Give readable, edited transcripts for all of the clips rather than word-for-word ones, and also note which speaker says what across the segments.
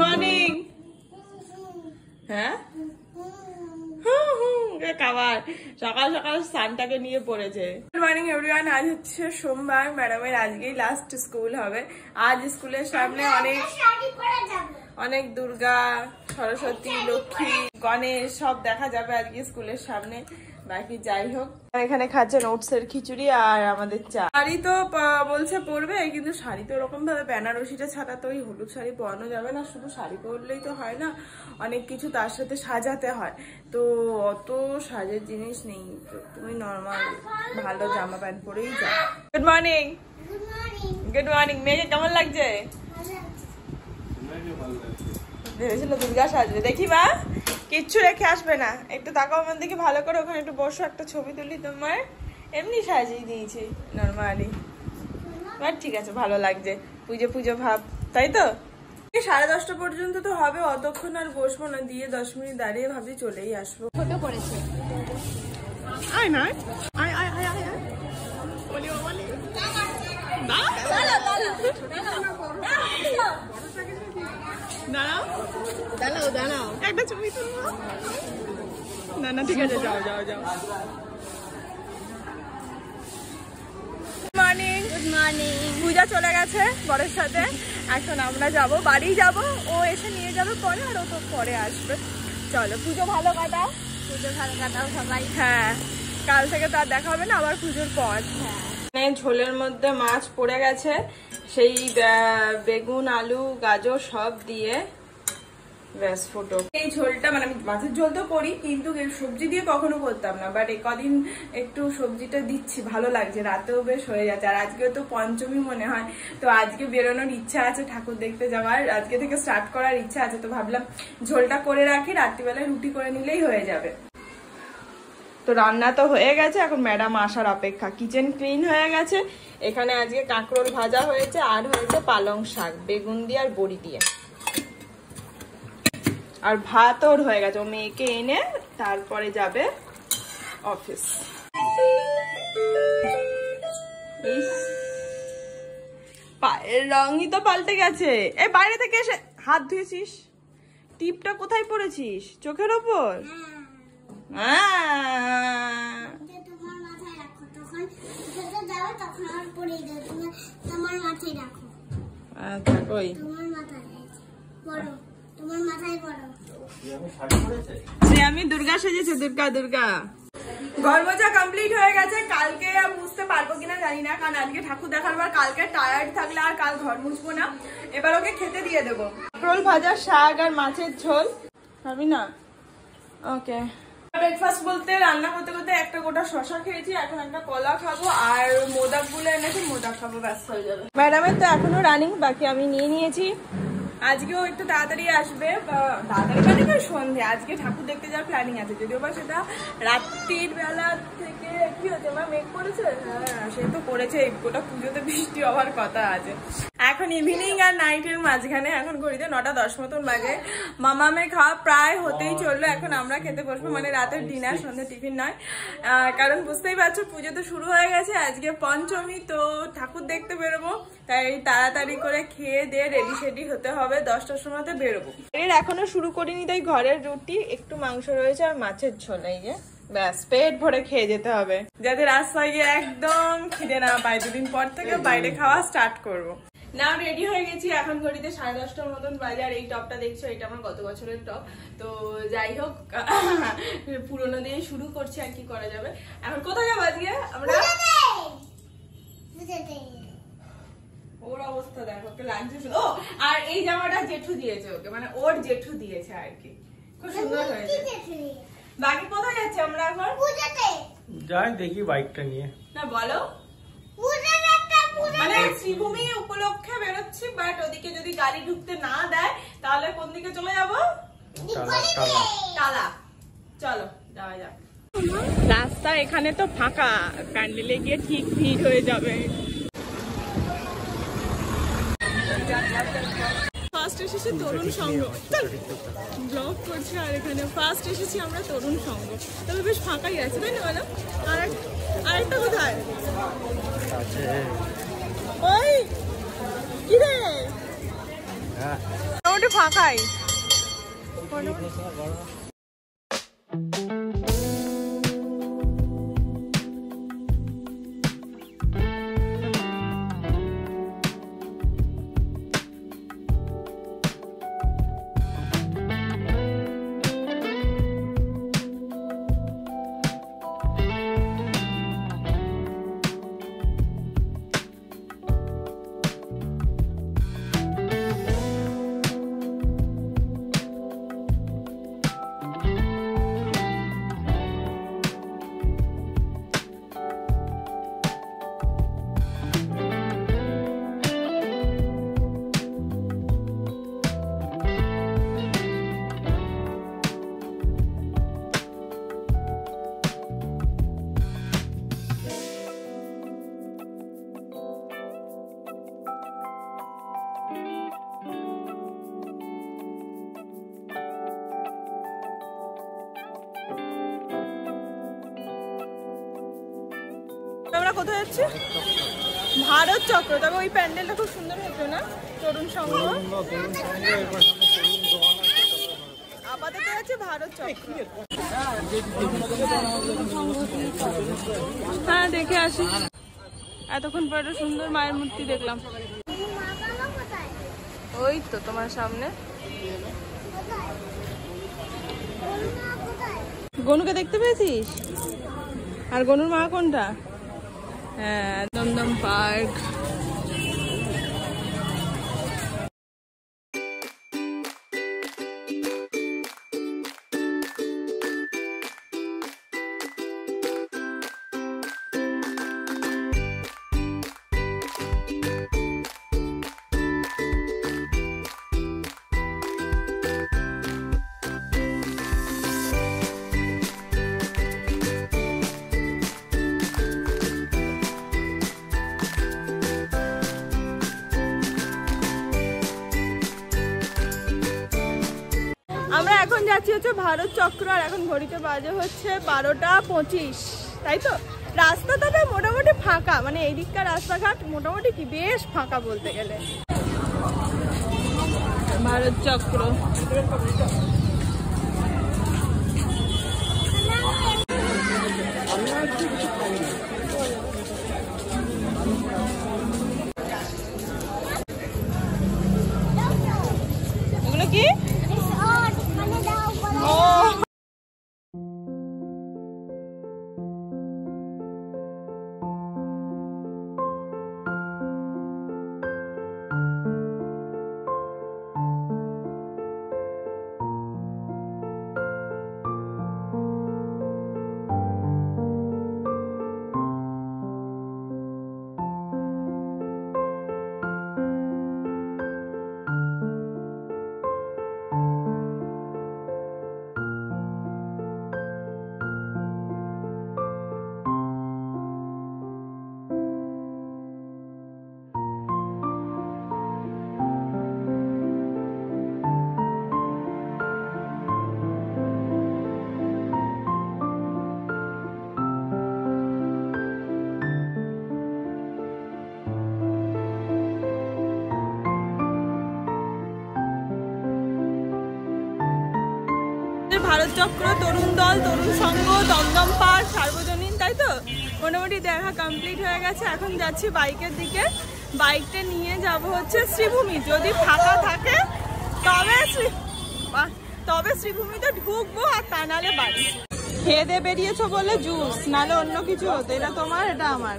Speaker 1: Morning. হ্যাঁ খাবার সকাল সকাল সানটাকে নিয়ে পড়েছে। Good morning everyone. আজ হচ্ছে সোমবার, ম্যাডামের আজকেই লাস্ট স্কুল হবে। আজ স্কুলের সামনে অনেক দুর্গা, সরস্বতী, লক্ষ্মী, গণেশ সব দেখা যাবে আজকে স্কুলের সামনে। বাকি যাই হোক, এখানে খাচ্ছেন ওটসের খিচুড়ি আর আমাদের চা। শাড়ি তো বলছে পরবে, কিন্তু শাড়ি তো ওরকম ভাবে বেনারসিটা ছাড়া তো ওই হলুদ শাড়ি পরানো যাবে না। শুধু শাড়ি পরলেই তো হয় না, অনেক কিছু তার সাথে সাজাতে হয়। তো অত সাজের জিনিস নেই, তুমি নর্মাল ভালো জামা প্যান্ট পরেই যাও। Good morning. Good morning. মেয়েকে কেমন লাগছে? ভেবেছিল দুর্গা সাজবে, দেখি মা কিচ্ছু রেখে আসবে না। একটু তাকাও আমার দিকে ভালো করে, ওখানে একটু বসো, একটা ছবি তুলি তোমার। এমনি সাজিয়ে দিয়েছি নর্মালি, ঠিক আছে, ভালো লাগছে। পুজো পুজো ভাব, তাই তো? 10:30 পর্যন্ত তো হবে, অতক্ষণ আর বসবো না, দিয়ে 10 মিনিট দাঁড়িয়ে ভাবি চলেই আসবো।
Speaker 2: ছোট করেছে।
Speaker 1: আয় না, আয় আয় আয় আয়, বলি বলি দাঁড়াও দাঁড়াও, একটা ছবি তুলবো। না না ঠিক আছে, যাও যাও যাও। মর্নিং।
Speaker 2: Good morning.
Speaker 1: পূজা চলে গেছে বরের সাথে, এখন আমরা যাব, বাড়ি যাব। ও এসে নিয়ে যাবে পরে, আর ও তো পরে আসবে। চলো, পুজো ভালো কাটাও।
Speaker 2: পুজো ভালো কাটাও সবাই।
Speaker 1: হ্যাঁ, কাল থেকে তো আর দেখা হবে না, আবার পুজোর পর। হ্যাঁ, ঝোলের মধ্যে মাছ পড়ে গেছে, সেই বেগুন, আলু, গাজর সব দিয়ে ব্যাস ফোটো। এই ঝোলটা মানে আমি মাছের ঝোল তো করি, কিন্তু সবজি দিয়ে কখনো করতাম না, বাট কদিন একটু সবজিটা দিচ্ছি, ভালো লাগছে, রাতেও বেশ হয়ে যাচ্ছে। আর আজকে তো পঞ্চমী মনে হয়, তো আজকে বেরোনোর ইচ্ছা আছে, ঠাকুর দেখতে যাওয়ার আজকে থেকে স্টার্ট করার ইচ্ছা আছে। তো ভাবলাম ঝোলটা করে রাখি, রাত্রিবেলায় রুটি করে নিলেই হয়ে যাবে। তো রান্না তো হয়ে গেছে, এখন ম্যাডাম আসার অপেক্ষা। কিচেন ক্লিন হয়ে গেছে। এখানে আজকে কাঁকরোল ভাজা হয়েছে, আর হয়েছে পালং শাক বেগুন দিয়ে আর বড়ি দিয়ে, আর ভাত ওর হয়ে গেছে। ও মেয়েকে এনে তারপরে যাবে অফিস। পায়ের রঙই তো পাল্টে গেছে। এই বাইরে থেকে এসে হাত ধুয়েছিস? টিপটা কোথায় পড়েছিস? চোখের ওপর? আমি দুর্গা সেজেছে, দুর্গা দুর্গা। ঘর মোছা কমপ্লিট হয়ে গেছে। কালকে মুছতে পারবো কিনা জানি না, কারণ আজকে ঠাকুর দেখার পর কালকে টায়ার্ড থাকলে আর কাল ঘর মুছবো না। এবার ওকে খেতে দিয়ে দেবো। কাঁকরোল ভাজা, শাক আর মাছের ঝোল। ভাবি না? ওকে। ব্রেকফাস্ট বলতে রান্না করতে করতে একটা গোটা শশা খেয়েছি, এখন একটা কলা খাবো, আর মোদক গুলো এনেছি, মোদক খাবো, ব্যস্ত হয়ে যাবে। ম্যাডামের তো এখনো রানিং, বাকি আমি নিয়ে নিয়েছি। আজকেও একটু তাড়াতাড়ি আসবে, তাড়াতাড়ি মানে কি সন্ধ্যে। আজকে ঠাকুর দেখতে যাওয়ার প্ল্যানিং আছে, যদিও বা সেটা রাত্রির বেলা থেকে। কি হচ্ছে মা, মেঘ করেছে? হ্যাঁ, সে তো করেছে, গোটা পুজোতে বৃষ্টি হওয়ার কথা আছে। এখন ইভিনিং আর নাইটের মাঝখানে, এখন ঘড়িতে 9:10 মতন বাজে। মামামে খাওয়া প্রায় হতেই চললো, এখন আমরা খেতে বসবো, মানে রাতের ডিনার, সন্ধ্যে টিফিন নয়। কারণ বুঝতেই পারছো পুজো তো শুরু হয়ে গেছে, আজকে পঞ্চমী, তো ঠাকুর দেখতে বেরোবো, তাই তাড়াতাড়ি করে খেয়ে দিয়ে রেডি সেডি হতে হবে, 10টার সময়তে বেরোবো। এর এখনো শুরু করিনি, তাই ঘরের রুটি, একটু মাংস রয়েছে আর মাছের ঝোল, এই যে ব্যাস পেট ভরে খেয়ে যেতে হবে, যাতে রাস্তায় গিয়ে একদম খিদে না পায়। দুদিন পর থেকে বাইরে খাওয়া স্টার্ট করবো। নাও রেডি হয়ে গেছি, এখন ঘড়িতে 10:30 মতন বাজে। আর এই টপটা দেখছো, এটা আমার গত বছরের টপ। তো যাই হোক, পুরোনো দিয়ে শুরু করছি, আর কি করা যাবে। এখন কোথায় যাবো আজকে আমরা? ওর অবস্থা দেখো, ওকে লাগছে। ও, আর এই জামাটা জেঠু দিয়েছে ওকে, মানে ওর জেঠু দিয়েছে আর কি, খুব সুন্দর হয়েছে। বাকি কোথায় যাচ্ছে আমরা এখন?
Speaker 3: যাই দেখি বাইকটা নিয়ে।
Speaker 1: না বলো, মানে শ্রীভূমি উপলক্ষে বেরোচ্ছি, বাট ওদিকে যদি গাড়ি ঢুকতে না দেয় তাহলে কোন দিকে চলে যাবো? টালা। চলো যাওয়া যাক। রাস্তা এখানে তো ফাঁকা, প্যান্ডেলে গিয়ে ঠিক ভিড় হয়ে যাবে। ফার্স্ট এসেছি তরুণ সংঘ, ব্লগ করছি, আর এখানে ফার্স্ট এসেছি আমরা তরুণ সংঘ। তবে বেশ ফাঁকাই আছে, তাই না বলো? আরেকটা কোথায়? ওই কি রে, মোটামুটি ফাঁকাই। আমরা কোথায় যাচ্ছি? ভারত চক্র। তবে ওই প্যান্ডেলটা খুব সুন্দর হতো না? তরুণ সংঘ। আপাতত আছে ভারত চক্র। হ্যাঁ দেখে আসি। এতক্ষণ পরে একটা সুন্দর মায়ের মূর্তি দেখলাম। ওই তো তোমার সামনে। গনুকে দেখতে পেয়েছিস? আর গনুর মা কোনটা? হ্যাঁ, দমদম পার্ক। আমরা এখন যাচ্ছি হচ্ছে ভারত চক্র। আর এখন ঘড়িতে বাজে হচ্ছে 12:25, তাই তো? রাস্তা তবে মোটামুটি ফাঁকা, মানে এই দিককার রাস্তাঘাট মোটামুটি কি বেশ ফাঁকা বলতে গেলে। ভারত চক্র এগুলো কি? ভারত চক্র, তরুণ দল, তরুণ সংঘ, দমদম পার্ক, সার্বজনীন, তাই তো? মোটামুটি দেখা কমপ্লিট হয়ে গেছে। এখন যাচ্ছি বাইকের দিকে। বাইকটা নিয়ে যাব হচ্ছে শ্রীভূমি। যদি ফাঁকা থাকে তবে শ্রীভূমিতে ঢুকবো, আর তা নাহলে বাড়ি। খেয়ে দিয়ে বেরিয়েছো বলে জুস, নাহলে অন্য কিছু হতো। এটা তোমার, এটা আমার।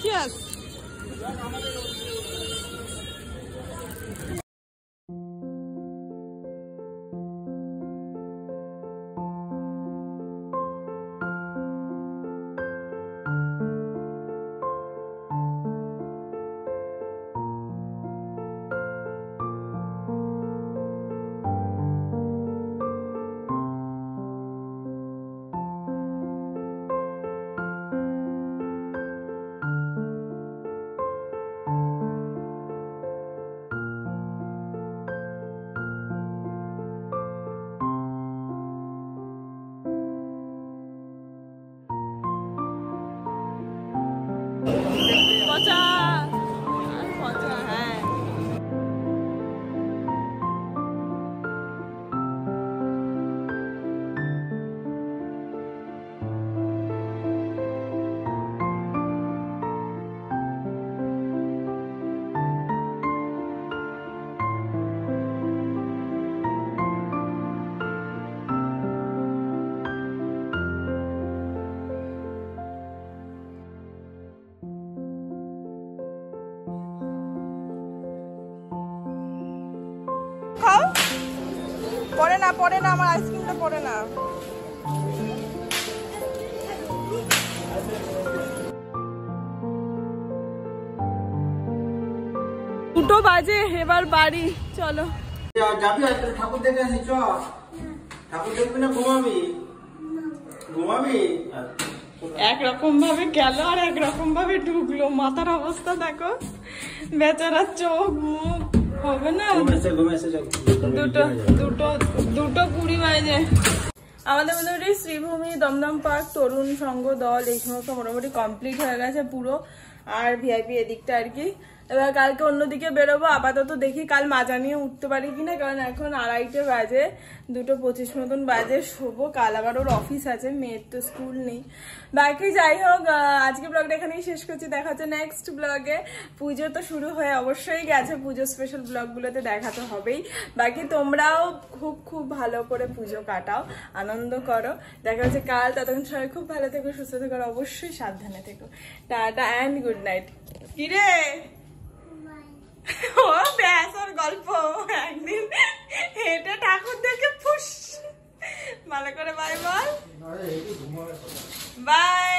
Speaker 1: চিয়ার্স। পড়ে না আমার আইসক্রিমটা পড়ে না। দুটো বাজে, এবার বাড়ি চলো।
Speaker 3: যাবি ঠাকুর দেখে আসি, চ ঠাকুর দেখবি না ঘুমাবি?
Speaker 1: একরকম ভাবে গেল আর একরকম ভাবে ঢুকলো, মাথার অবস্থা দেখো, বেচারার চোখ মুখ হবে না। দুটো 20 বাজে। আমাদের মোটামুটি শ্রীভূমি, দমদম পার্ক, তরুণ সংঘ দল এই সমস্ত মোটামুটি কমপ্লিট হয়ে গেছে পুরো, আর ভিআইপি এদিকটা আর কি। এবার কালকে অন্যদিকে বেরোবো, আপাতত দেখি কাল মাজা নিয়ে উঠতে পারি কিনা, কারণ এখন 2:30 বাজে, 2:25 মতন বাজে, শোবো। কাল আবার ওর অফিস আছে, মেয়ের তো স্কুল নেই। বাকি যাই হোক, আজকে ব্লগটা এখানেই শেষ করছি, দেখা হচ্ছে নেক্সট ব্লগে। পুজো তো শুরু হয়ে অবশ্যই গেছে, পুজো স্পেশাল ব্লগগুলোতে দেখা তো হবেই। বাকি তোমরাও খুব ভালো করে পুজো কাটাও, আনন্দ করো। দেখা হচ্ছে কাল, ততক্ষণ সবাই খুব ভালো থেকো, সুস্থ থেকো, অবশ্যই সাবধানে থেকো। Tata and good night. কিরে ও ব্যাস, ওর গল্প একদিন হেঁটে ঠাকুর দেখে ফুস, ভালো করে বাই বল, বাই।